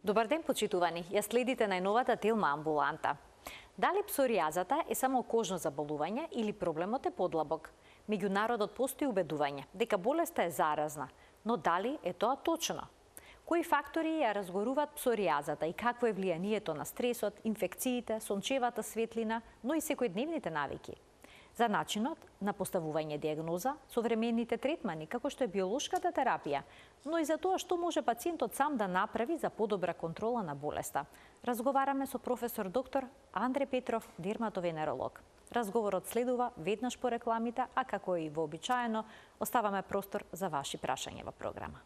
Добар ден, почитувани. Ја следите најновата Телма амбуланта. Дали псоријазата е само кожно заболување или проблемот е подлабок? Меѓу народот постои убедување дека болеста е заразна, но дали е тоа точно? Кои фактори ја разгоруваат псоријазата и какво е влијанието на стресот, инфекциите, сончевата светлина, но и секојдневните навики? За начинот на поставување диагноза, современите третмани, како што е биолошката терапија, но и за тоа што може пациентот сам да направи за подобра контрола на болеста. Разговараме со професор доктор Андре Петров, дерматовенеролог. Разговорот следува веднаш по рекламите, а како и вообичаено, оставаме простор за ваши прашања во програма.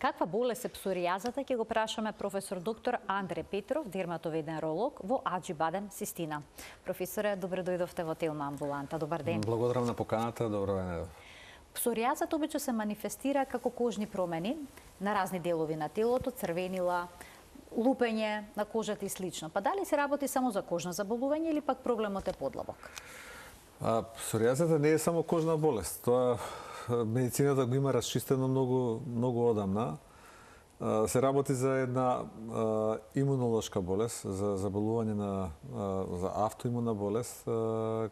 Каква болест е псоријазата, ќе го прашаме професор доктор Андре Петров, дерматовенеролог во Аџибадем, Систина. Професоре, добре дојдовте во Телма амбуланта. Добар ден. Благодарам на поканата, добро ден. Псоријазата обично се манифестира како кожни промени на разни делови на телото, црвенила, лупење на кожата и слично. Па дали се работи само за кожно заболување или пак проблемот е подлабок? Псоријазата не е само кожна болест. Тоа медицината го има расчистено многу одамна. Се работи за една имунолошка болест, за заболување за автоимуна болест,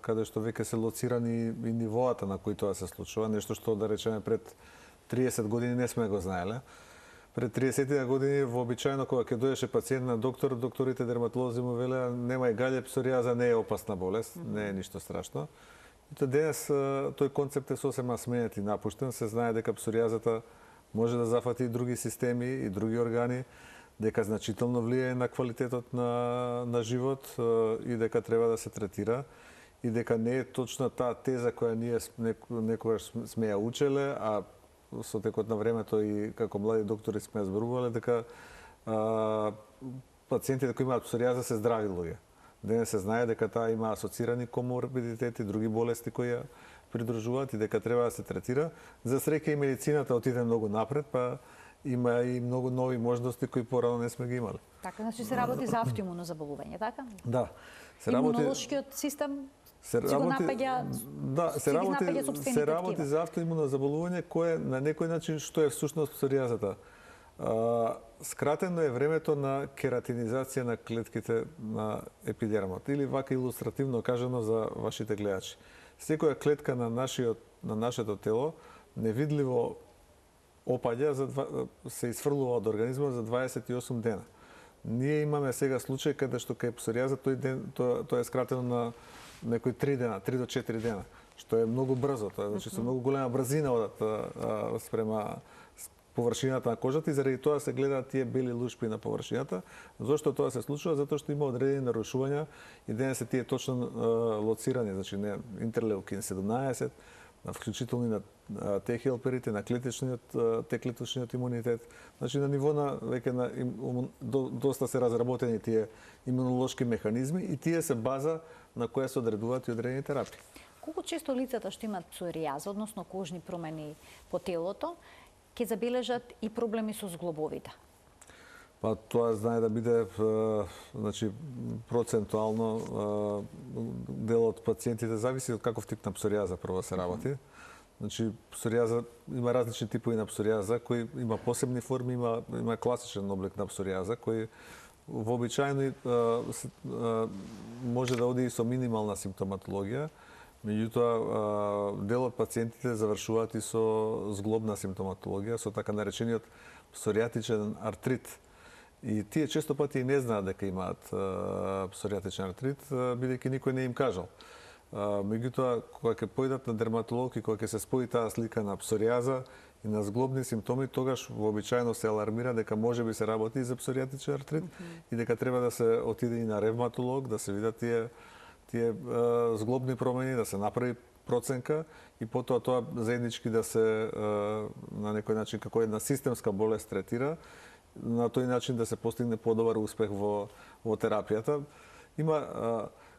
каде што веќе се лоцирани и нивоата на кои тоа се случува, нешто што да речеме пред 30 години не сме го знаеле. Пред 30 години вообичаено кога ќе дојдеше пациент на доктор, докторите дерматолози му велеа немај гаѓе, псоријаза не е опасна болест, не е ништо страшно. И денес тој концепт е сосема сменет и напуштен. Се знае дека псоријазата може да зафати и други системи и други органи, дека значително влијае на квалитетот на живот и дека треба да се третира и дека не е точна таа теза која ние некогаш сме ја учеле, а со текот на времето и како млади доктори сме ја зборувале дека пациентите кои имаат псоријаза се здрави луѓе. Денес се знае дека таа има асоцирани коморбидитети, други болести кои ја придружуваат и дека треба да се третира. За среќа и медицината отиде многу напред, па има и многу нови можности кои порано не сме ги имали. Така, значи се работи за автоимуно заболување, така? Да. Имунолошкиот систем се работи за автоимуно заболување кое на некој начин што е всушност псоријазата. Скратено е времето на кератинизација на клетките на епидермот или вака илустративно кажано за вашите гледачи. Секоја клетка на нашето тело невидливо опаѓа, се изфрлува од организмот за 28 дена. Ние имаме сега случај каде што кај псоријаза тоа е скратено на некои 3 дена, 3 до 4 дена, што е многу брзо, тоа значи со многу голема брзина одат спрема површината на кожата и заради тоа се гледаат тие бели лушпи на површината. Зошто тоа се случува? Затоа што има одредени нарушувања и денес се тие точно лоцирани, значи не интерлеукин 17, вклучително на Т-хелперите, на Т-клеточниот имунитет. Значи на ниво на веќе доста се разработени тие имунолошки механизми и тие се база на која се одредуваат и одредени терапии. Колку често лицата што имаат псоријаза, односно кожни промени по телото, ќе забележат и проблеми со зглобовите? Па тоа знае да биде значи процентуално дел од пациентите зависи од каков тип на псоријаза прво се работи. Значи псоријаза има различни типови на псоријаза кои има посебни форми, има класичен облик на псоријаза кој вообичаено може да оди и со минимална симптоматологија. Меѓутоа, дел од пациентите завршуваат и со зглобна симптоматологија, со така наречениот псоријатичен артрит. И тие често пати не знаат дека имаат псоријатичен артрит, бидејќи никој не им кажал. Меѓутоа, кога ќе појдат на дерматолог и кога ќе се спои таа слика на псоријаза и на зглобни симптоми, тогаш вообичаено се алармира дека можеби се работи и за псоријатичен артрит и дека треба да се отиде и на ревматолог, да се видат тие зглобни промени, да се направи проценка и потоа тоа заеднички да се на некој начин како една системска болест третира, на тој начин да се постигне подобар успех во терапијата. Има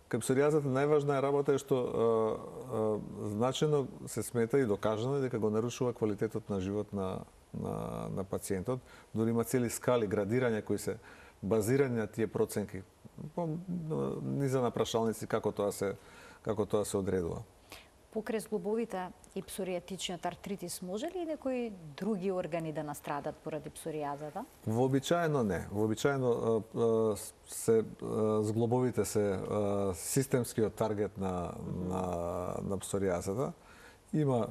кај псоријазата најважна работа е што значено се смета и докажано дека го нарушува квалитетот на живот на пациентот. Дури има цели скали градирања кои се базирани на тие проценки. Низа на прашалници како тоа се одредува. Покрај зглобовите и псоријатичниот артритис може ли некои други органи да настрадат поради псоријазата? Вообичаено не. Вообичаено се зглобовите се системскиот таргет на псоријазата. Има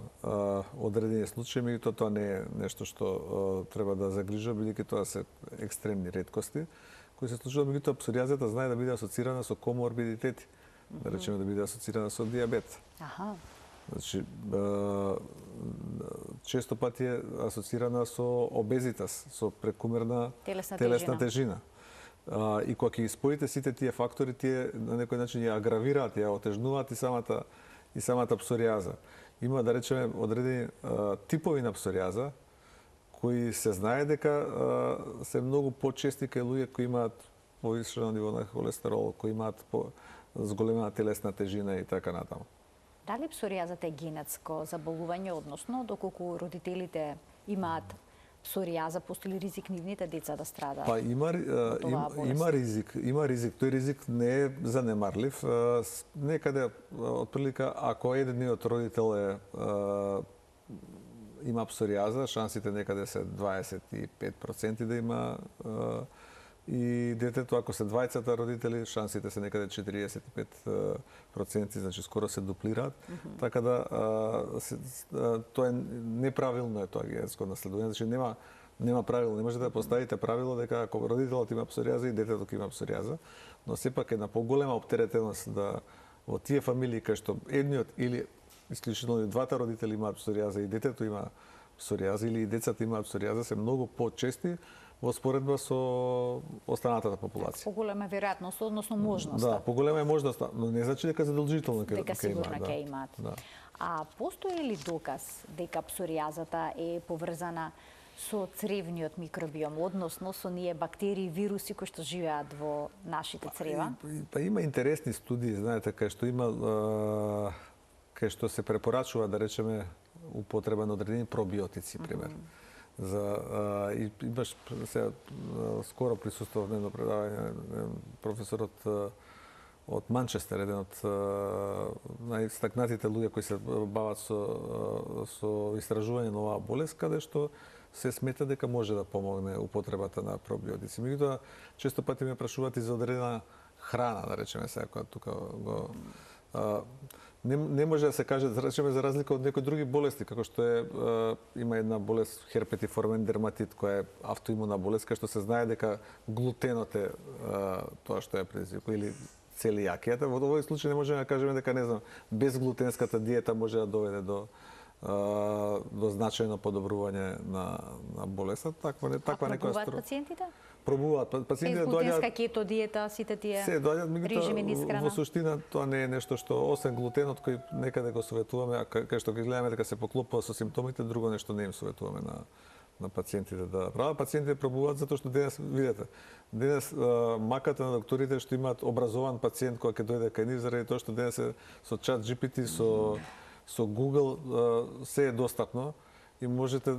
одредени случаи, меѓутоа тоа не е нешто што треба да загрижува, бидејќи тоа се екстремни реткости кои се случуваат, меѓутоа псоријазата знае да биде асоцирана со коморбидитети, да речеме да биде асоцирана со дијабет. Аха. Значи, често пати е асоцирана со обезитас, со прекумерна телесна тежина. И кога ќе ги споите сите тие фактори, тие на некој начин ја агравираат, ја отежнуваат и самата псоријаза. Има, да речеме, одредени типови на псоријаза, кои се знае дека се многу почести кај луѓе кои имаат повишено ниво на холестерол, кои имаат зголемена телесна тежина и така натаму. Дали псоријазата е генетско заболување, односно доколку родителите имаат псоријаза, постои ли ризик нивните деца да страдаат? Па има ризик. Тој ризик не е занемарлив. Некаде отприлика ако едниот родител има псоријаза, шансите некаде се 25% да има и детето, ако се двајцата родители, шансите се некаде 45%, значи скоро се дуплираат. Така да тоа е неправилно тоа генетско наследување, значи нема правило, не можете да поставите правило дека ако родителот има псоријаза и детето ќе има псоријаза, но сепак една поголема оптеретеност да во тие фамилии кај што едниот или исклучително двата родители имаат псоријаза и детето има псоријаза или и децата имаат псоријаза се многу почести во споредба со останатата популација. Поголема веројатност, односно можноста. Да, поголема е можноста, но не значи дека задолжително ќе дека сигурно ќе имаат. Да. А постои ли доказ дека псоријазата е поврзана со цревниот микробиом, односно со ние бактерии и вируси кои што живеат во нашите црева? Па има интересни студии, знаете, кај што има кај што се препорачува, да речеме, употреба на одредени пробиотици, пример. И имаш скоро присуствував на едно предавање професорот од Манчестер, еден од најстакнатите луѓе кои се бават со истражување на оваа болест, каде што се смета дека може да помогне употребата на пробиотици. Меѓутоа, често пати ме прашуваат и за одредена храна, да речеме сега, кога тука го не може да се каже, да речеме, за разлика од некои други болести, како што има една болест херпетиформен дерматит, која е автоимуна болест, кај што се знае дека глутенот е тоа што ја предизвикува, или целијакијата. Во овој случај не можеме да кажеме дека, не знам, безглутенската диета може да доведе до значајно подобрување на болеста. Таква некоја пробуваат пациентите? Пробуваат. Пациентите доаѓаат глутенска кето диета, сите тие режими на исхрана. Во суштина тоа не е нешто што освен глутенот кој некаде го советуваме, а кај што ги гледаме дека се поклопува со симптомите, друго нешто не им советуваме на пациентите да прават. Пациентите пробуваат затоа што денес, видете, маката на докторите што имаат образован пациент кој ќе дојде кај нив заради тоа што денес со чат GPT, со Google се е достапно и можете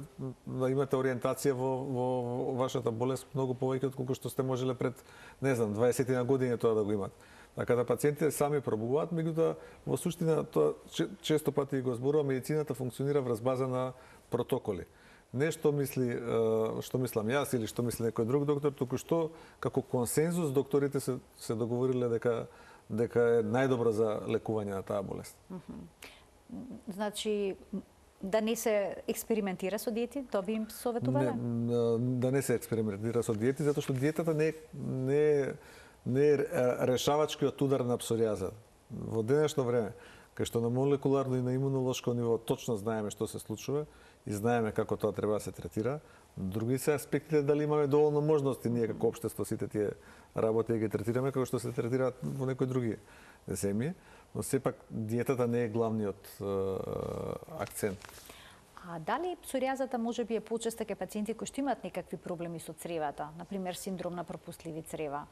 да имате ориентација во вашата болест многу повеќе отколку што сте можеле пред, не знам, 20 на години тоа да го имат. Така да пациентите сами пробуваат, меѓутоа во суштина тоа често пати го зборува, медицината функционира врз база на протоколи. Не што мислам јас или што мисли некој друг доктор, туку што како консензус докторите се договориле дека е најдобро за лекување на таа болест. Значи, да не се експериментира со диети, тоа би им советувале? Да не се експериментира со диети, затоа што диетата не е решавачкиот удар на псоријаза. Во денешно време, кај што на молекуларно и на имунолошко ниво точно знаеме што се случува и знаеме како тоа треба да се третира, други се аспектите дали имаме доволно можности ние како општество сите тие работи ги третираме како што се третираат во некои други земји. Но сепак диетата не е главниот акцент. А дали псоријазата може би е почеста кај пациенти кои што имаат некакви проблеми со цревата, например синдром на пропустливи црева?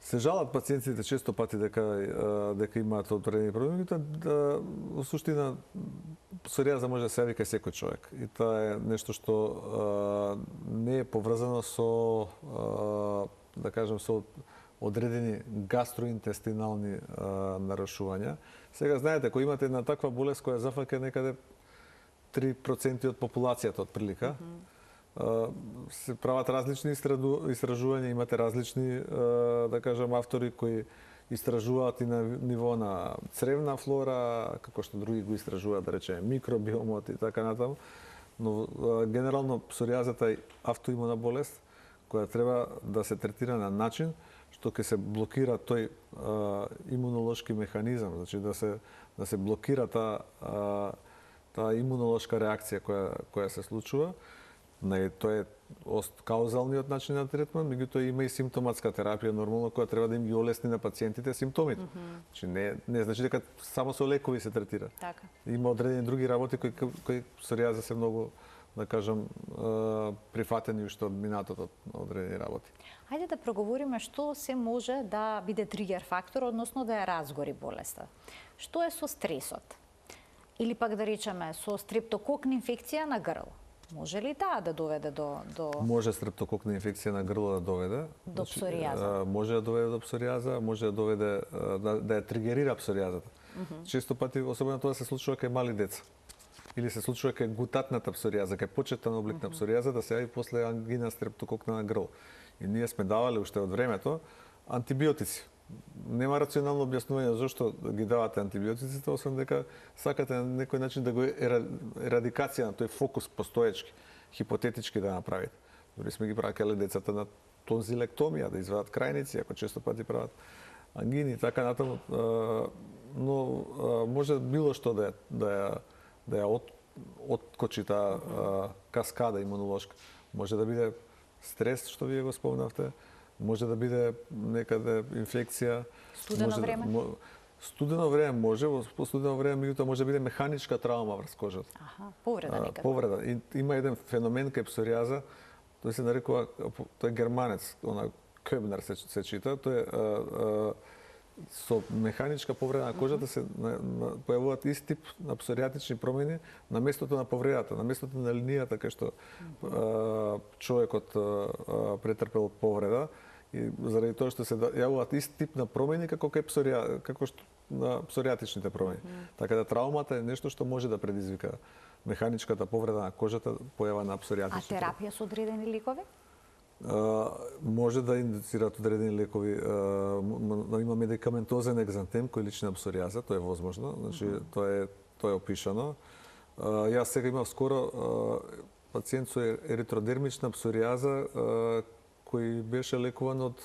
Се жалат пациентите често пати дека имаат одредени проблеми, во суштина псоријаза може да се јави кај секој човек. И тоа е нешто што не е поврзано со, да кажем, со одредени гастроинтестинални нарушувања. Сега знаете, кога имате една таква болест која зафаќа некаде 3% од популацијата од прилика, се прават различни истражувања, имате различни, да кажам, автори кои истражуваат и на ниво на цревна флора, како што други го истражуваат, да речеме, микробиомот и така натаму. Но генерално псоријазата е автоимуна болест која треба да се третира на начин што ќе се блокира тој имунолошки механизам, значи да се блокира таа имунолошка реакција која се случува. Тоа е каузалниот начин на третман, меѓутоа има и симптоматска терапија нормално која треба да им ги олесни на пациентите симптомите. Значи не значи дека само со лекови се третира. Така. Има одредени други работи кои псоријаза се многу, да кажам, прифатени уште од минатото од одредени работи. Хајде да проговориме што се може да биде тригер фактор, односно да ја разгори болеста. Што е со стресот? Или пак да речеме со стрептококна инфекција на грло? Може ли таа да доведе до Може стрептококна инфекција на грло да доведе до псоријаза? Може да доведе до псоријаза, може да доведе да ја тригерира псоријазата. Често пати, особено тоа се случува кај мали деца. Или се случува кај гутатната псоријаза, кај почетен облик на псоријаза, да се јави после ангина стрептококна на грло. И ние сме давале уште од времето антибиотици. Нема рационално објаснување зошто ги давате антибиотиците, освен дека сакате на некој начин да го ерадикација на тој фокус постоечки, хипотетички да направите. Дори сме ги праќале децата на тонзилектомија, да извадат крајници, ако често пати прават ангини и така натаму, но може било што да ја откочи таа каскада имунолошка. Може да биде стрес, што вие го спомнавте, може да биде некаде инфекција. Студено време? Студено време може, во студено време меѓутоа може да биде механичка травма врз кожата. Повреда некаде. Повреда. И има еден феномен кај псоријаза, тој се нарекува, тој е германец, она Көбнер се чита, тој е со механичка повреда на кожата се појавуваат ист тип на псоријатични промени на местото на повредата, на местото на линијата кај што човекот претрпел повреда, и заради тоа што се јавуваат ист тип на промени како што на псоријатичните промени. Така да травмата е нешто што може да предизвика механичката повреда на кожата, појава на псоријатични. А терапија со одредени лекови? Може да индицираат одредени лекови, има медикаментозен екзантем кој личи на псоријаза, тоа е возможно, значи тоа е опишано. Јас сега имав скоро пациент со еритродермична псоријаза кој беше лекуван од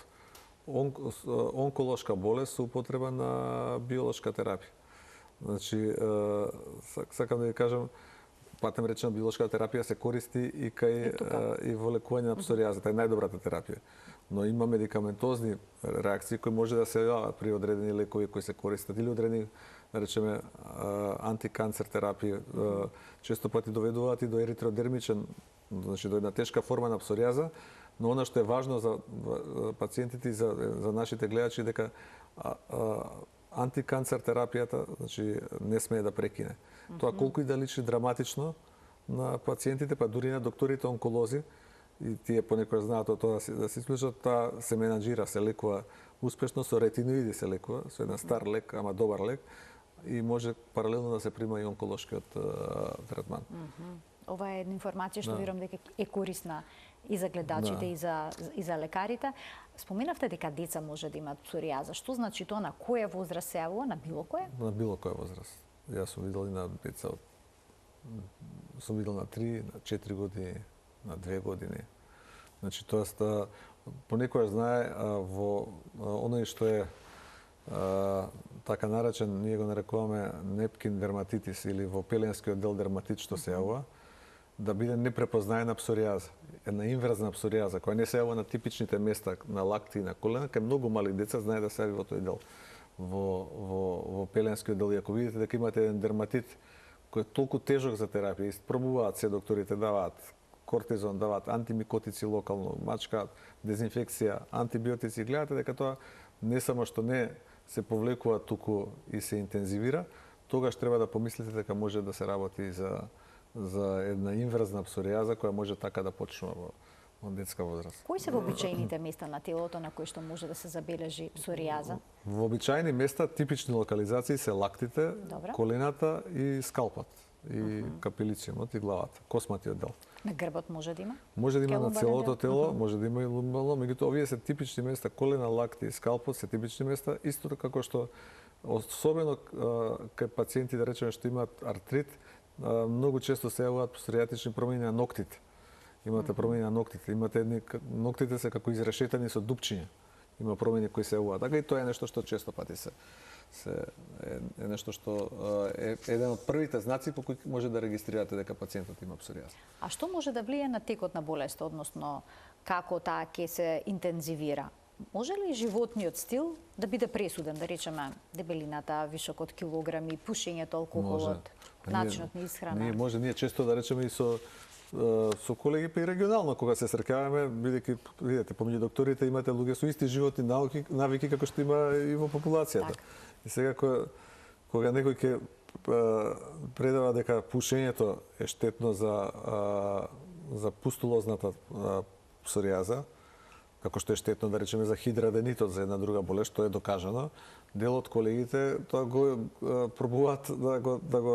онколошка болест со употреба на биолошка терапија. Значи, сакам да ви кажам, патем речено, биолошка терапија се користи и и во лекување на псоријазата, е најдобрата терапија. Но има медикаментозни реакции кои може да се јават при одредени лекови кои се користат или одредени, да речеме, антиканцер терапија, често пати доведуваат и до еритродермичен, значи до една тешка форма на псоријаза, но она што е важно за пациентите и за нашите гледачи дека антиканцер терапијата, значи не смее да прекине. Тоа колку и да личи драматично на пациентите, па дури на докторите онколози, и тие понекогаш знаат тоа да се исклучат, таа се менаџира, се лекува успешно со ретиноиди, се лекува со еден стар лек, ама добар лек, и може паралелно да се прима и онколошкиот третман. Ова е една информација што верувам дека е корисна и за гледачите и за лекарите. Споменавте дека деца може да имаат псоријаза. Што значи тоа, на која возраст се јавува, на било која? На било која возраст. Јас сум видел и на деца сум видел на 3, на 4 години, на 2 години. Значи тоа понекогаш знае во оној што е така наречен, ние го нарекуваме непкин дерматитис или во пеленскиот дел дерматит што се јавува, да биде непрепознаена псоријаза, една инвразна псоријаза која не се јавува на типичните места на лакти и на колена, кај многу мали деца знае да се јави во тој дел. Во пеленскиот дел, и ако видите дека имате еден дерматит кој е толку тежок за терапија, испробуваат се докторите, даваат кортизон, даваат антимикотици локално, мачкаат, дезинфекција, антибиотици, гледате дека тоа не само што не се повлекува, туку и се интензивира, тогаш треба да помислите дека може да се работи за една инвразна псоријаза која може така да почнува од детска возраст. Кои се вообичаените места на телото на кои што може да се забележи псоријаза? Вообичаени места, типични локализации се лактите, Добра. колената и скалпот, и капелициумот и главата, косматиот дел. На грбот може да има? Може да има на Лумбален целото дел? тело, може да има и лумбално, меѓутоа овие се типични места, колена, лакти и скалпот се типични места, исто како што особено кај пациенти, да речеме, што имаат артрит, многу често се јавуваат псоријатични промени на ноктите. Имате промени на ноктите, ноктите се како изрешетани со дупчиња. Има промени кои се јавуваат. Така и тоа е нешто што често пати е нешто што е еден од првите знаци по кои може да регистрирате дека пациентот има псоријаза. А што може да влие на текот на болеста, односно како таа ќе се интензивира? Може ли животниот стил да биде пресуден, да речеме дебелината, вишок од килограми, пушењето, алкохолот, начинот на исхрана? Ние често да речеме и со колеги па и регионално кога се срекаваме, бидејќи видите помеѓу докторите имате луѓе со исти животни навики како што има и во популацијата. Так. И сега кога некој ќе предава дека пушењето е штетно за пустулозната псоријаза, како што е штетно да речеме за хидраденитот, за една друга болест, што е докажано, дел од колегите тоа го пробуваат да го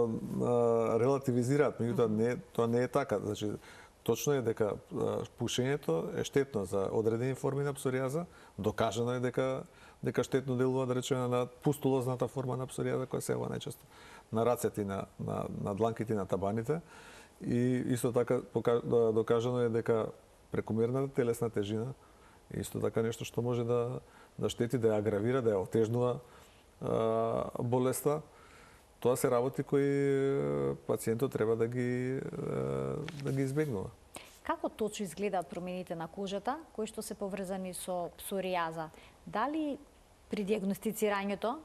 релативизираат, меѓутоа тоа не е така. Значи точно е дека пушењето е штетно за одредени форми на псоријаза, докажано е дека штетно делува да речеме на пустулозната форма на псоријаза која се јавува најчесто на рацете и на дланките и на табаните. И исто така докажано е дека прекомерната телесна тежина исто така нешто што може да штети, да ја агравира, да ја отежнува болеста. Тоа се работи кои пациентот треба да ги избегнува. Како точно изгледаат промените на кожата кои што се поврзани со псоријаза? Дали при дијагностицирањето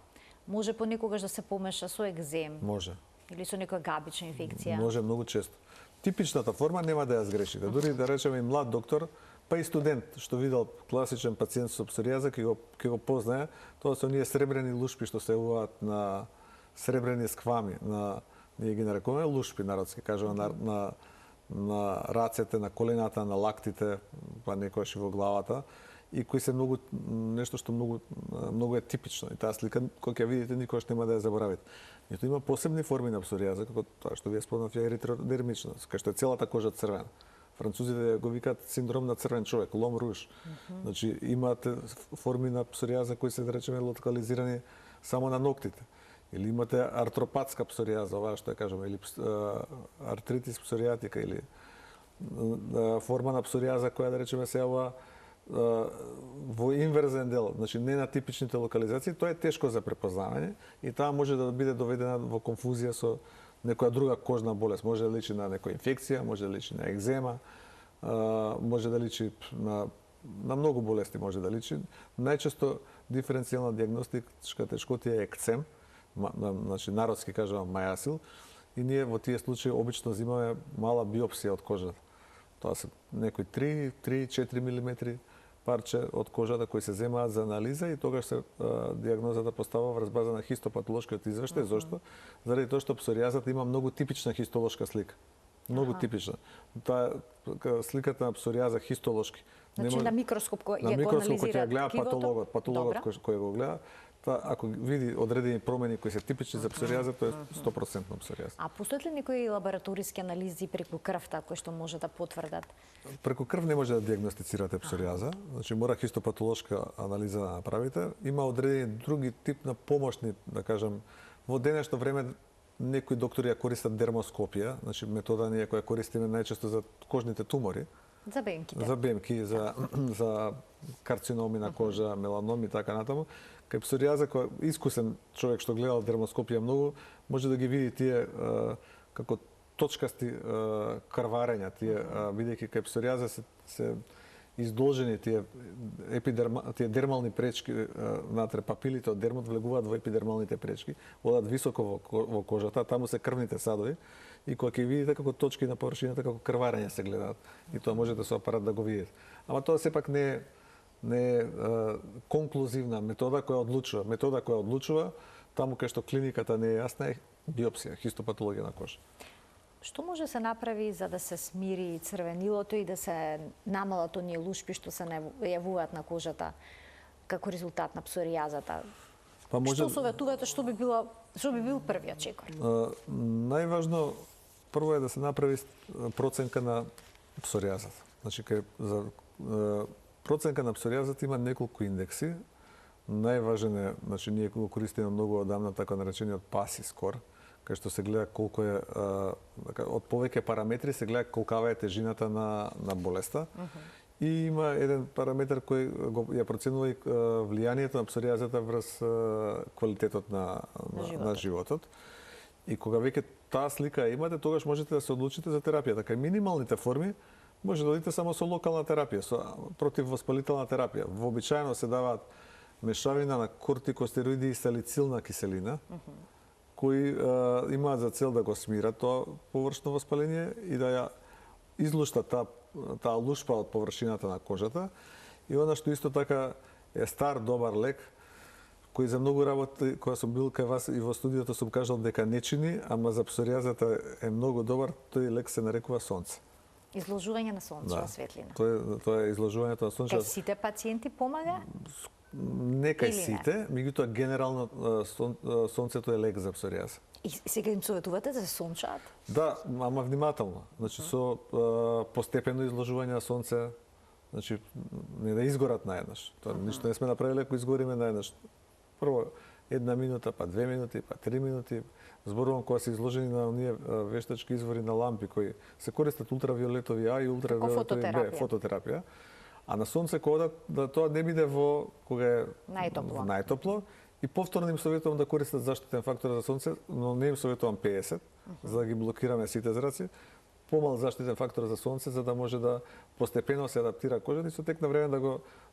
може понекогаш да се помеша со екзем? Може. Или со некоја габична инфекција? Може многу често. Типичната форма нема да ја сгрешите. Дури да речеме и млад доктор, па и студент што видел класичен пациент со псоријаза ќе го познае, тоа се оние сребрени лушпи што се јавуваат на сребрени сквами, ние ги нарекуваме лушпи народски, кажуваме на рацете, на колената, на лактите, па некојаш и во главата, и кои се нешто што многу е типично. И таа слика кога ќе видите никогаш нема да ја заборавите. Меѓутоа има посебни форми на псоријаза, како тоа што вие спомнавте еритродермично, кај што е целата кожа црвена. Французите го викаат синдром на црвен човек, лом руж. Значи имате форми на псоријаза кои се да речеме локализирани само на ноктите. Или имате артропатска псоријаза, ова што ја кажеме, или артритис псоријатика, или форма на псоријаза која да речеме се јавува во инверзен дел, значи не на типичните локализации, тоа е тешко за препознавање и таа може да биде доведена во конфузија со некоја друга кожна болест. Може да личи на некоја инфекција, може да личи на екзема, може да личи на многу болести може да личи. Најчесто диференцијална дијагностичка тешкотија е екцем, значи народски кажувам мајасил, и ние во тие случаи обично земаме мала биопсија од кожата. Тоа се некои 3-4 мм парче од кожата кои се земаат за анализа и тогаш се дијагнозата поставува врз база на хистопатолошкиот извештај. Зошто? Заради тоа што псоријазата има многу типична хистолошка слика. Многу типична. Таа сликата на псоријаза хистолошки. Значи на микроскоп кој ја гледа патологот кој го гледа, ако види одредени промени кои се типични за псоријаза, тоа е 100% псоријаза. А постојат ли некои лабораториски анализи преку крвта кои што може да потврдат? Преку крв не може да дијагностицирате псоријаза, значи мора хистопатолошка анализа да направите. Има одредени други тип на помошни, да кажам, во денешно време некои доктори ја користат дермоскопија, значи метода ние која користиме најчесто за кожните тумори. За бемките. За бемки, за карциноми на кожа, меланоми и така натаму. Кај псоријаза, кој искусен човек што гледал дермоскопија многу, може да ги види тие како точкасти крварења, тие бидејќи кај псоријаза се издолжени тие дермални пречки натре папилите од дермот влегуваат во епидермалните пречки, одат високо во кожата, таму се крвните садови и кога ќе видите како точки на површината како крварење се гледаат и тоа можете со апарат да го видите. Ама тоа сепак не е конклузивна метода која одлучува. Метода која одлучува таму кај што клиниката не е јасна е биопсија, хистопатологија на кожа. Што може се направи за да се смири црвенилото и да се намалат оние лушпи што се јавуваат на кожата како резултат на псоријазата? Па може... Што советувате, што би бил првиот чекор? Најважно прво е да се направи проценка на псоријазата. Значи за проценка на псоријазата има неколку индекси. Најважен е, значи ние го користиме многу одамна така наречениот PASI скор, кај што се гледа колку е од повеќе параметри се гледа колкава е тежината на болеста. И има еден параметар кој ја проценува и влијанието на псоријазата врз квалитетот на животот. И кога веќе таа слика имате, тогаш можете да се одлучите за терапија. Кај минималните форми може да одите само со локална терапија, со противвоспалителна терапија. Вообичаено се даваат мешавина на кортикостероиди и салицилна киселина, кои имаат за цел да го смират тоа површно воспаление и да ја излуштат таа лушпа од површината на кожата. И она што исто така е стар добар лек, кој за многу работи, кога сум бил кај вас и во студиото сум кажал дека не чини, ама за псоријазата е многу добар, тој лек се нарекува сонце. Изложување на сончева светлина. Тоа е изложувањето на сончева. Кај сите пациенти помага? Не кај сите, меѓутоа генерално сонцето е лек за псоријаза. И сега им советувате да се сончаат? Да, ама внимателно. Значи со постепено изложување на сонце, значи не да изгорат наеднаш. Тоа ништо не сме направиле ако изгориме наеднаш. Прво 1 минута, па 2 минути, па 3 минути. Зборувам кога се изложени на оние вештачки извори на лампи кои се користат ултравиолетови А и ултравиолетови Б, фототерапија. А на сонце кога да тоа не биде во кога е најтопло. И повторно им советувам да користат заштитен фактор за сонце, но не им советувам 50, за да ги блокираме сите зраци. Помал заштитен фактор за сонце, за да може да постепено се адаптира кожата и со тек на време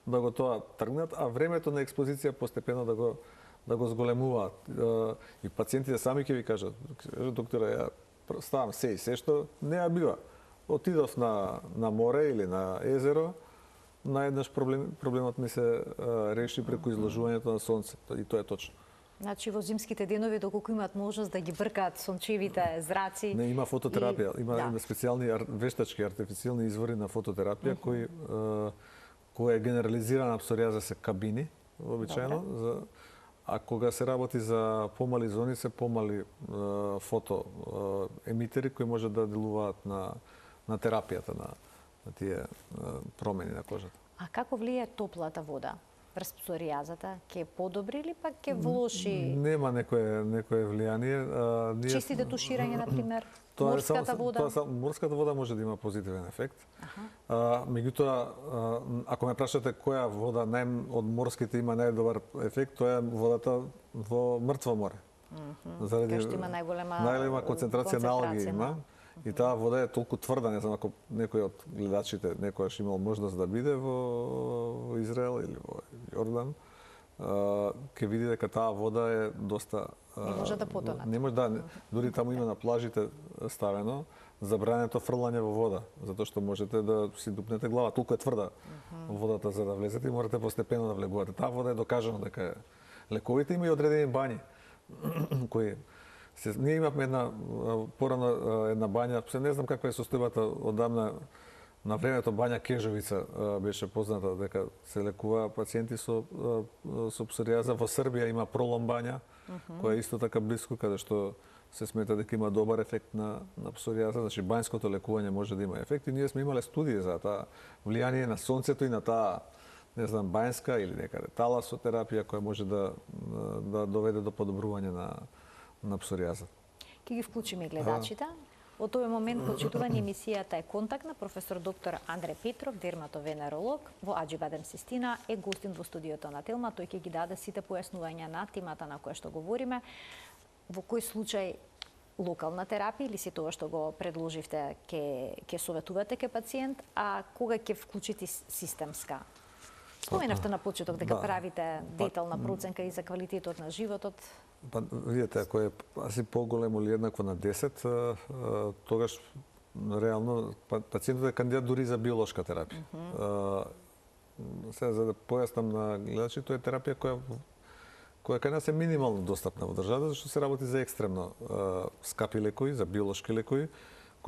да го тоа тргнат, а времето на експозиција постепено да го зголемуваат. И пациентите сами ќе ви кажат, доктора, ја ставам се што не ја бива. Отидов на море или на езеро, наеднаш проблемот ми се реши преку изложувањето на сонце. И тоа е точно. Значи во зимските денови доколку имаат можност да ги бркаат сончевите зраци. Не, има фототерапија, има специјални вештачки артифицијални извори на фототерапија кои е генерализирана псоријаза се кабини вообичаено, а кога се работи за помали зони се помали фотоемитери кои можат да делуваат на терапијата на тие промени на кожата. А како влијае топлата вода врз псоријазата? Ќе подобри или пак ќе влоши? Нема некое влијание. Чистите туширање, например, морската вода? Морската вода може да има позитивен ефект. Меѓутоа, ако ме прашате која вода од морските има најдобар ефект, тоа е водата во мртво море. Кај што има најголема концентрација на алги има. И таа вода е толку тврда, не знам ако некој од гледачите некојаш имал можност да биде во Израел или во Јордан, ќе види дека таа вода е доста не може да потонат. Не може дури таму има на плажите ставено забрането фрлање во вода, затоа што можете да си дупнете глава, толку е тврда водата за да влезете и морате постепено да влегувате. Таа вода е докажано дека е лековите, има и одредени бањи кои ние имавме порано една бања, не знам каква е состојбата одамна, на времето бања Кежовица беше позната дека се лекува пациенти со псоријаза. Во Србија има Пролом бања, која е исто така блиску, каде што се смета дека има добар ефект на псоријаза, значи бањското лекување може да има ефект и ние сме имале студии за таа влијание на сонцето и на таа, не знам, бањска или некаде таласотерапија која може да доведе до подобрување на псоријаза. Ќе ги вклучиме гледачите. Од овој момент почитувани емисијата е контактна. Професор доктор Андре Петров, дерматовенеролог во Аџибадем Систина е гостин во студиото на Телма. Тој ќе ги даде сите појаснувања на темата на која што говориме. Во кој случај локална терапија или се тоа што го предложивте ќе советувате ке пациент, а кога ќе вклучите системска? Споменавте на почеток дека правите детална проценка и за квалитетот на животот. Па, видите, ако е аси поголемо или еднакво на 10, тогаш реално пациентот е кандидат дури за биолошка терапија. Сега, за да појаснам на гледачи, тоа е терапија која кај нас е минимално достапна во државата, зашто се работи за екстремно скапи лекови, за биолошки лекови,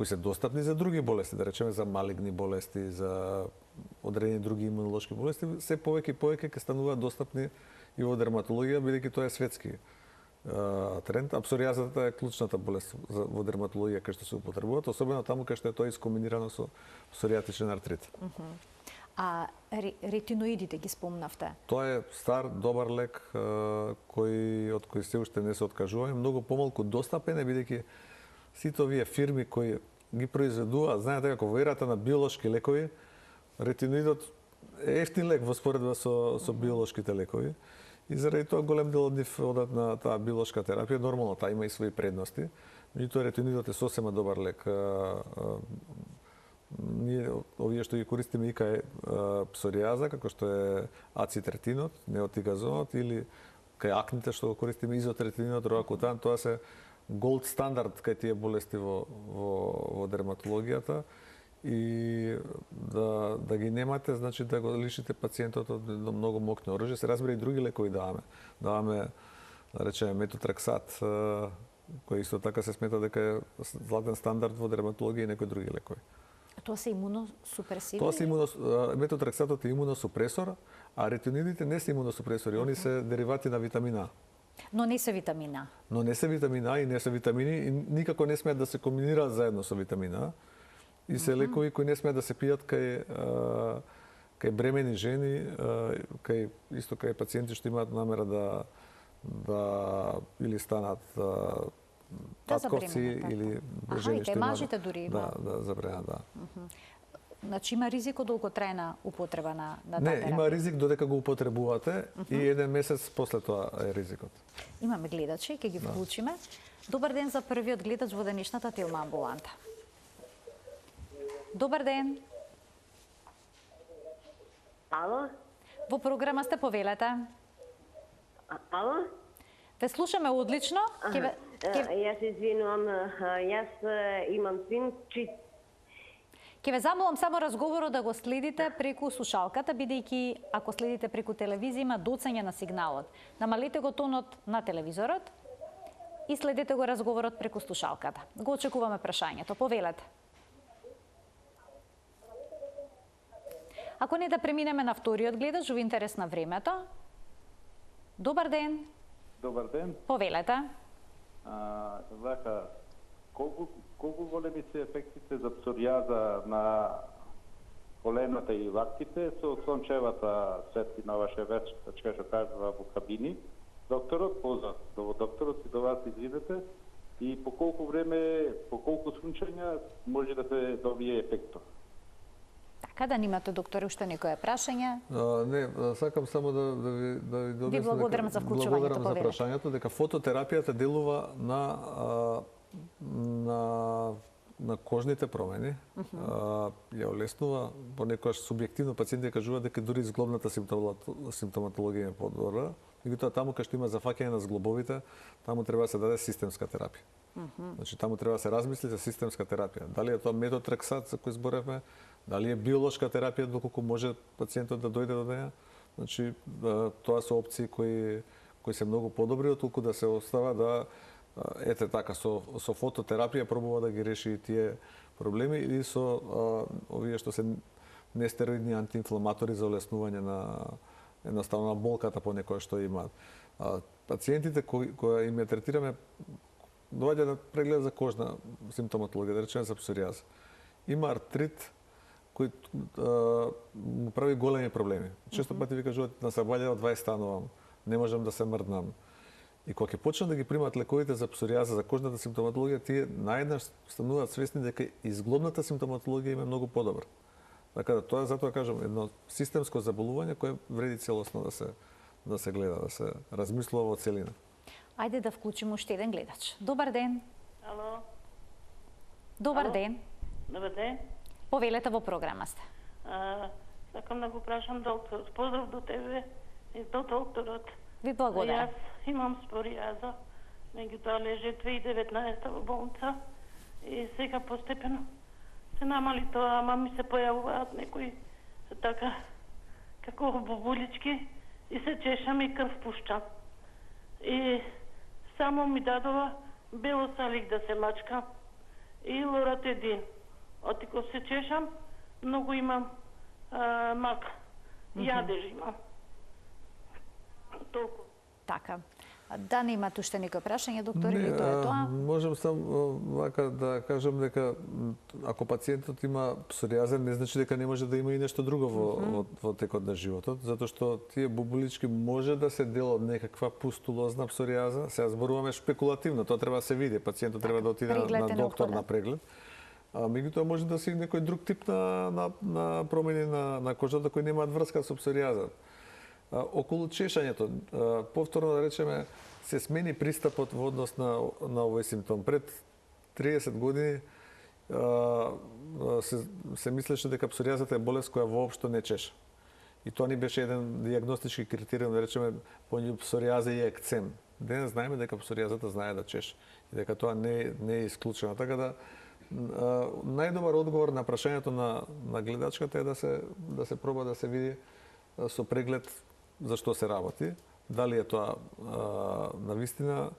кои се достапни за други болести, да речеме за малигни болести, за одредени други имунолошки болести, се повеќе и повеќе ќе стануваат достапни и во дерматологија, бидејќи тоа е светски тренд. А псоријазата е клучната болест во дерматологија кај што се употребуваат, особено таму кај што е тоа искомбинирано со псоријатичен артрит. А ретиноидите ги спомнавте? Тоа е стар, добар лек од кој се уште не се откажуваме, многу помалку достапен е, бидејќи сите овие фирми кои ги произведуваат, знаете како во ерата на биолошки лекови, ретиноидот е ефтин лек во споредба со биолошките лекови. И заради тоа голем дел од нив одат на таа биолошка терапија. Нормално, таа има и своји предности. Меѓутоа ретиноидот е сосема добар лек. Ние овие што ги користиме и кај псоријаза, како што е ацитретинот, неотигазонот, или кај акните што го користиме изотретинот, роакутан, тоа се голд стандард кај тие болести во дерматологијата. И да ги немате, значи да го лишите пациентот од едно многу мокно оружје. Се разбира и други лекови даваме. Даваме, да речеме, метотрексат, кој исто така се смета дека е златен стандард во дерматологија и некои други лекови. Тоа се имуносупресиви? Тоа се метотрексатот е имуносупресор, а ретинидите не се имуносупресори, они се деривати на витамин А. Но не се витамин А. Но не се витамин А и не се витамини и никако не смеат да се комбинираат заедно со витамин А. И се лекови кои не смеат да се пијат кај бремени жени, исто кај пациенти што имаат намера да или станат татковци или жени што имаат. мажите дури има. Да, забрена, да. Значи има ризик од долготрајна употреба на таа Не, терапија? има ризик додека го употребувате и еден месец после тоа е ризикот. Имаме гледачи, ќе ги вклучиме. Добар ден за првиот гледач во денешната Телма амбуланта. Добар ден. Ало? Во програма сте, повелете. Ало? Ве слушаме одлично. Јас се извинувам, јас имам син, Ќе ве замолам само разговорот да го следите преку слушалката, бидејќи ако следите преку телевизија има доцање на сигналот. Намалете го тонот на телевизорот и следете го разговорот преку слушалката. Го очекуваме прашањето. Повелете. Ако не, да преминеме на вториот гледач во интерес на времето. Добар ден. Добар ден. Повелете. Вака, колку големи се ефектите за псоријаза на колената и лактите со сончевата светлина ваше вечка што кажува во кабини? Докторот, поздрав до докторот и до вас, извинете, и по колку време, по колку сончења може да се добие ефектот? Така, да немате, докторе, уште некое прашање? Не, сакам само да ви добијам. Ви благодарам за вклучувањето, благодарам за прашањето, дека фототерапијата делува на кожните промени, ја олеснува, понекогаш субјективно пациенти кажуваат дека дури зглобната симптоматологија е подобра, меѓутоа таму кај што има зафаќање на зглобовите, таму треба да се даде системска терапија. Значи таму треба да се размисли за системска терапија. Дали е тоа метотрексат за кој зборевме, дали е биолошка терапија доколку може пациентот да дојде до неја. Значи тоа се опции кои се многу подобри отколку да се остава да ете така со фототерапија пробува да ги реши и тие проблеми или со овие што се нестероидни антиинфламатори за олеснување на едноставно на болката понекогаш што имаат. Пациентите кои им ја третираме доаѓа да преглед за кожна симптоматологија, да речеме за псоријаза. Има артрит кој му прави големи проблеми. Често пати ви кажуваат на сабаља од 20 станувам, не можам да се мрднам. И кога ќе почнат да ги примат лековите за псоријаза, за кожната симптоматологија, тие наеднаш стануваат свесни дека изглобната симптоматологија им е многу подобра. Така да тоа затоа кажам едно системско заболување кое вреди целосно да се гледа, да се размислува во целина. Ајде да вклучиме уште еден гледач. Добар ден. Ало? Добар Ало? ден. Добар ден. Повелете, во програма сте. Сакам да го прашам доктор. Поздрав до тебе и до докторот. Ви благодарам. Јас имам споријаза, меѓутоа лежи 2019 во болница и сега постепено се намали тоа, ама ми се појавуваат некои така како бубулички и се чешам и крв пушчам. И само ми дадова белосалик да се мачкам и лоратедин. Отико се чешам, многу имам мак. Јадеж имам. Толку. Така. Да не имате уште некој прашање, доктор, или тоа е тоа? Можам само вака да кажам дека ако пациентот има псоријаза, не значи дека не може да има и нешто друго во текот на животот, затоа што тие бубулички може да се дел од некаква пустулозна псоријаза. Сега зборуваме шпекулативно, тоа треба да се види, пациентот треба да отиде на доктор на преглед. Меѓутоа може да си некој друг тип на промени на кожата кои немаат врска со псоријаза. Околу чешањето, повторно да речеме, се смени пристапот во однос на овој симптом. Пред 30 години се мислеше дека псоријазата е болест која воопшто не чеша. И тоа ни беше еден диагностички критериум, да речеме, помеѓу псоријаза и екцем. Денес знаеме дека псоријазата знае да чеше и дека тоа не е исклучено. Така да најдобар одговор на прашањето на гледачката е да се проба да се види со преглед за што се работи, дали е тоа навистина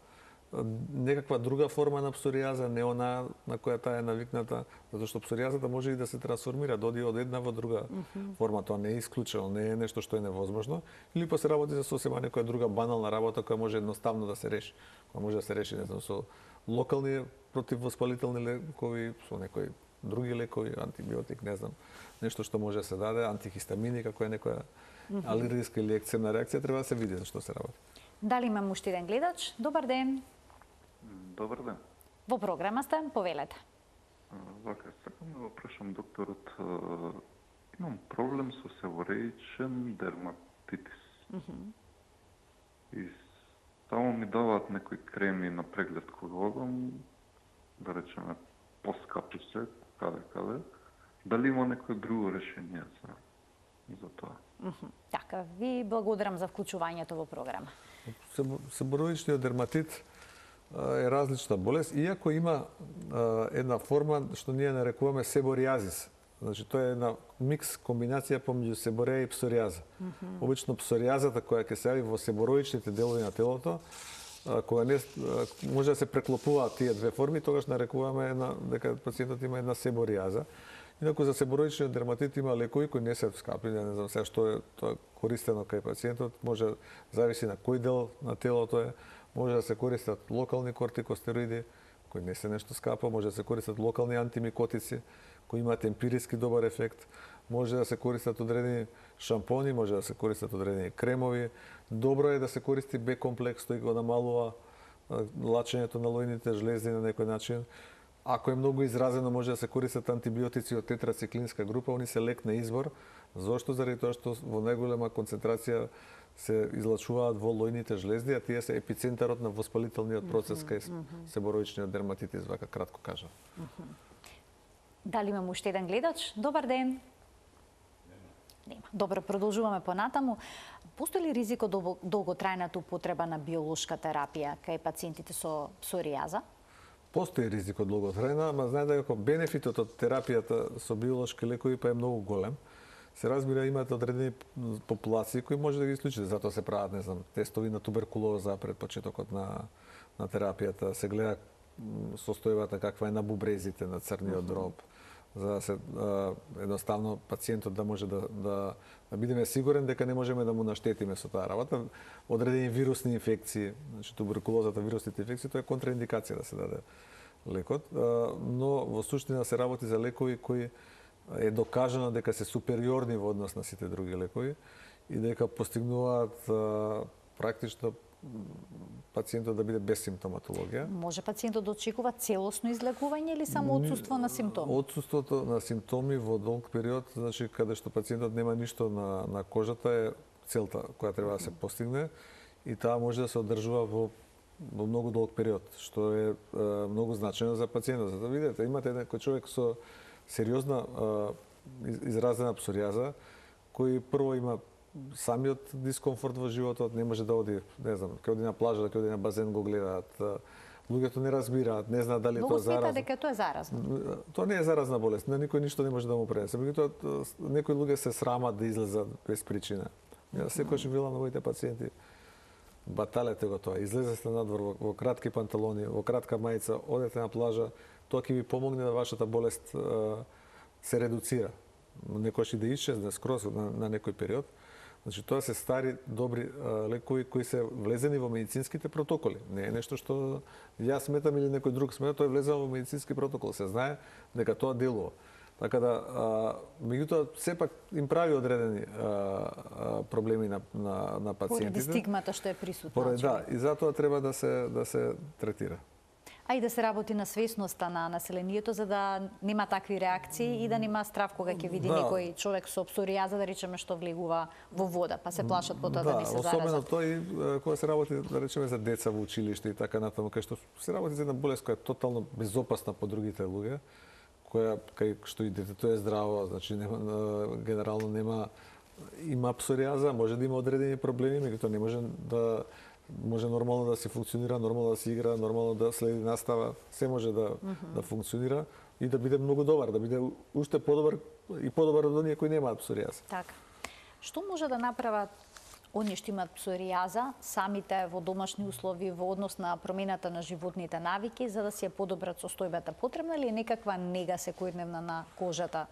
некаква друга форма на псоријаза, не она на која таа е навикната, затоа што псоријазата може и да се трансформира, да оди од една во друга форма, тоа не е исклучено, не е нешто што е невозможно, или па се работи за сосема некоја друга банална работа која може едноставно да се реши, која може да се реши, не знам, со локални противвоспалителни лекови, со некои други лекови, антибиотик, не знам, нешто што може да се даде, антихистамини, како е некоја алергиска или екцемна реакција, треба да се види за што се работи. Дали имам уште еден гледач? Добар ден. Добар ден. Во програма сте, повелете. Вака, сакам да го прашам докторот, имам проблем со себореичен дерматитис. И само ми даваат некои креми на преглед кога одам, да речеме поскапи се, каде. Дали има некој друго решение за тоа? Така, ви благодарам за вклучувањето во програма. Себороичниот дерматит е различна болест, иако има една форма што ние нарекуваме себориазис. Значи, тоа е една микс, комбинација помеѓу себореја и псоријаза. Обично псоријазата која ќе се јави во себороичните делови на телото, кога не може да се преклопуваат тие две форми, тогаш нарекуваме дека пациентот има една себоријаза. Инаку за себороичниот дерматит има лекови кои не се скапи, не знам сега што е тоа користено кај пациентот, може зависи на кој дел на телото е, може да се користат локални кортикостероиди кои не се нешто скапо, може да се користат локални антимикотици кои имаат емпириски добар ефект, може да се користат одредени шампони, може да се користат одредени кремови. Добро е да се користи Б-комплекс, тој го намалува лачењето на лојните жлезди на некој начин. Ако е многу изразено, може да се користат антибиотици од тетрациклинска група, они се лек на избор. Зошто? Заради тоа што во најголема концентрација се излачуваат во лојните жлезди, а тие се епицентарот на воспалителниот процес кај себороичниот дерматитис, вака кратко кажа. Дали имам уште еден гледач? Добар ден. Нема. Добро, продолжуваме понатаму. Постои ли ризик од долготрајната употреба на биолошка терапија кај пациентите со псоријаза? Постои ризик од долготрајна, ама знае дека бенефитот од терапијата со биолошки лекови па е многу голем. Се разбира, имаат одредени популации кои може да ги исклучите, затоа се прават, не знам, тестови на туберкулоза пред почетокот на терапијата, се гледа состојбата каква е на бубрезите, на црниот дроб, за да се едноставно пациентот да може да бидеме сигурен дека не можеме да му наштетиме со таа работа. Одредени вирусни инфекции, значи туберкулозата, вирусните инфекции, тоа е контраиндикација да се даде лекот, но во суштина се работи за лекови кои е докажано дека се супериорни во однос на сите други лекови и дека постигнуваат практично пациентот да биде без симптоматологија. Може пациентот да очекува целосно излегување или само отсуство на симптоми? Отсуството на симптоми во долг период, значи каде што пациентот нема ништо на кожата е целта која треба да се постигне и таа може да се одржува во многу долг период, што е многу значајно за пациентот. За да видите, имате некој човек со сериозна изразена псоријаза кој прво има самиот дискомфорт во животот, не може да оди, не знам, ќе оди на плажа, ќе оди на базен, го гледаат. Луѓето не разбираат, не знаат дали тоа е заразно. Многу дека тоа е заразно. Тоа не е заразна болест, на никој ништо не може да му пренесе. Меѓутоа, некои луѓе се срамат да излезат без причина. Јас секогаш велам на моите пациенти, баталете го тоа, излезете надвор во кратки панталони, во кратка мајца, одете на плажа, тоа ќе ви помогне да вашата болест се редуцира. Некојаш и да исчезне скроз на некој период. Значи, тоа се стари, добри лекови кои се влезени во медицинските протоколи. Не е нешто што јас сметам или некој друг смета, тоа е влезено во медицински протокол. Се знае дека тоа делува. Така да, меѓутоа, сепак им прави одредени проблеми на пациентите. Поради стигмата што е присутна. Поради, да, и затоа треба да се третира. А и да се работи на свесноста на населението за да нема такви реакции и да нема страв кога ќе види некој човек со псоријаза, да речеме, што влегува во вода, па се плашат потоа да не се заразат. Особено тоа и кога се работи, да речеме, за деца во училиште и така натаму, кај што се работи за една болест која е тотално безопасна по другите луѓе, која кај што и детето е здраво, значи генерално има псоријаза, може да има одредени проблеми, меѓутоа не може нормално да се функционира, нормално да се игра, нормално да следи настава, се може да функционира и да биде многу добар, да биде уште подобар и подобар од оние кои немаат псоријаза. Така. Што може да направат оние што имаат псоријаза самите во домашни услови во однос на промената на животните навики за да се подобрат состојбата? Потребна ли е некаква нега секојдневна на кожата?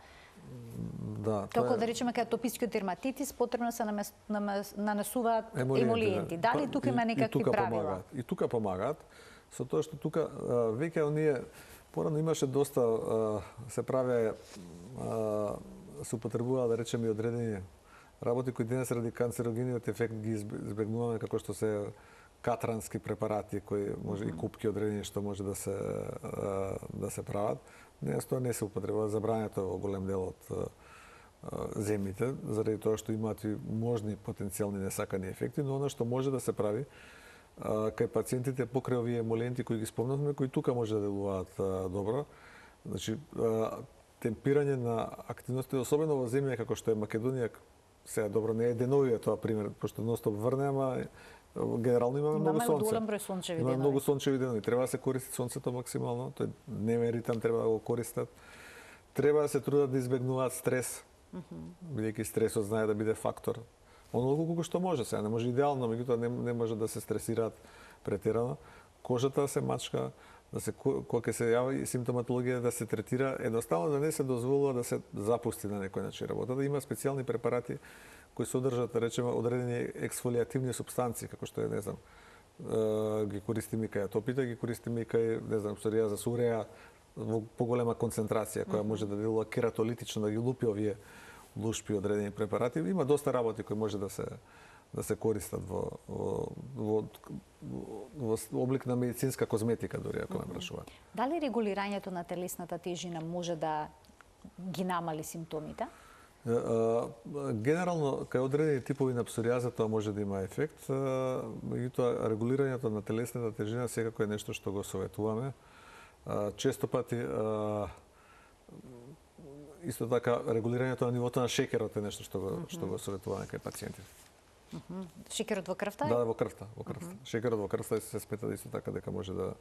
Да, како да речеме кај атопискиот дерматитис потребно се нанесуваат емолиенти. Дали тука има некакви правила? И тука помагаат, со тоа што тука веќе оние порано имаше доста се праве се употребуваа да речеме и одредени работи кои денес ради канцерогениот ефект ги избегнуваме, како што се катрански препарати кои може и купки одредени што може да се прават. Денес тоа не се употребува, забрането во голем дел од земјите, заради тоа што имаат и можни потенцијални несакани ефекти, но она што може да се прави кај пациентите покрај овие емоленти кои ги спомнавме, кои тука може да делуваат добро. Значи, темпирање на активности, особено во земја како што е Македонија, сега добро не е деновија тоа пример, пошто ностоп врне, ама генерално имаме многу сонце. Имаме многу сончеви денови. Треба да се користи сонцето максимално, тој дневен ритам треба да го користат. Треба да се трудат да избегнуваат стрес, бидејќи стресот знае да биде фактор. Онолку колку што може, сега не може идеално, меѓутоа не може да се стресираат претерано. Кожата се мачка, кога ќе се јави симптоматологија да се третира, едноставно да не се дозволува да се запусти на некој начин работата. Има специјални препарати кои содржат, да речеме, одредени ексфолиативни супстанции, како што е, не знам, ги користиме кај атопите, ги користиме кај, не знам, псоријаза, суреја, во поголема концентрација, која може да делува кератолитично, да ги лупи овие лушпи одредени препарати. Има доста работи кои може да се користат во облик на медицинска козметика, дури ако ме прашуваат. Дали регулирањето на телесната тежина може да ги намали симптомите? Генерално, кај одредени типови на псоријаза тоа може да има ефект, меѓутоа регулирањето на телесната тежина секако е нешто што го советуваме. Често пати исто така регулирањето на нивото на шекерот е нешто што го советуваме кај пациентите. Шекерот во крвта? Да, во крвта. Шекерот во крвта се смета да исто така дека може да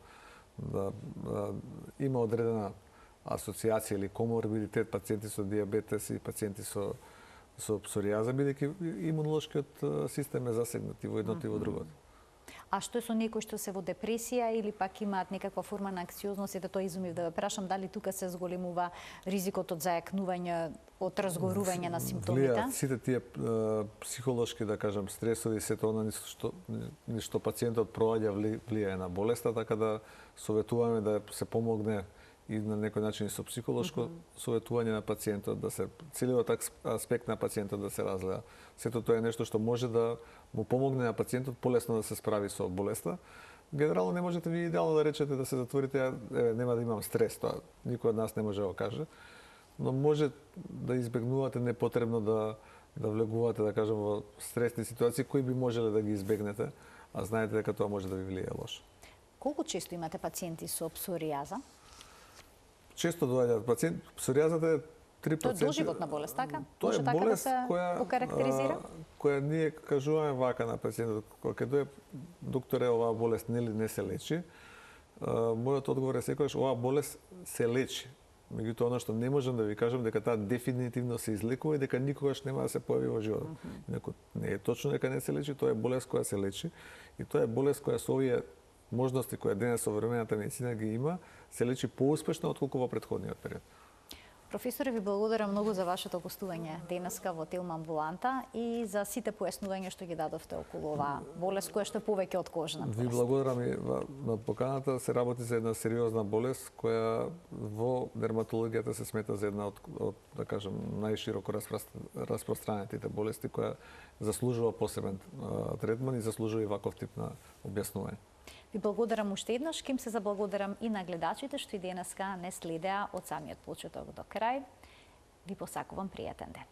има одредена асоциација или коморбидитет пациенти со диабетес и пациенти со псоријаза, бидејќи имунолошкиот систем е засегнат и во едното и во другото. А што е со некои што се во депресија или пак имаат некаква форма на анксиозност, ете тоа изумив да ве прашам, дали тука се зголемува ризикот од зајакнување, од разгорување на симптомите? Влијаат сите тие психолошки, да кажам, стресови, сето она што пациентот проаѓа влијае на болеста, така да советуваме да се помогне и на некој начин и со психолошко советување на пациентот, да се целиот аспект на пациентот да се разгледа. Сето тоа е нешто што може да му помогне на пациентот полесно да се справи со болеста. Генерално не можете ви идеално да речете да се затворите, нема да имам стрес, тоа никој од нас не може да го каже, но може да избегнувате непотребно да влегувате, да кажем, во стресни ситуации кои би можеле да ги избегнете, а знаете дека тоа може да ви влијае лошо. Колку често имате пациенти со псоријаза? Често доаѓаат пациенти. Псоријазата е 3%. Тоа е доживотна болест, така? Тоа е болест која окарактеризира? Која ние кажуваме вака на пациентот, кога ќе дое докторе, оваа болест нели не се лечи. Мојот одговор е секогаш оваа болест се лечи. Меѓутоа, она што не можам да ви кажам дека таа дефинитивно се излекува и дека никогаш нема да се појави во животот. Инаку не е точно дека не се лечи, тоа е болест која се лечи и тоа е болест која со овие можности кои денес современата медицина ги има, се лечи поуспешно отколку во претходниот период. Професоре, ви благодарам многу за вашето гостување денеска во Телма амбуланта и за сите појаснувања што ги дадовте околу оваа болест која што е повеќе од кожна болест. Ви благодарам и на поканата. Се работи за една сериозна болест која во дерматологијата се смета за една од да кажем најшироко распространетите болести која заслужува посебен третман и заслужува и ваков тип на објаснување. Ви благодарам уште еднаш, ким се заблагодарам и на гледачите што и денеска не следеа од самиот почеток до крај. Ви посакувам пријатен ден.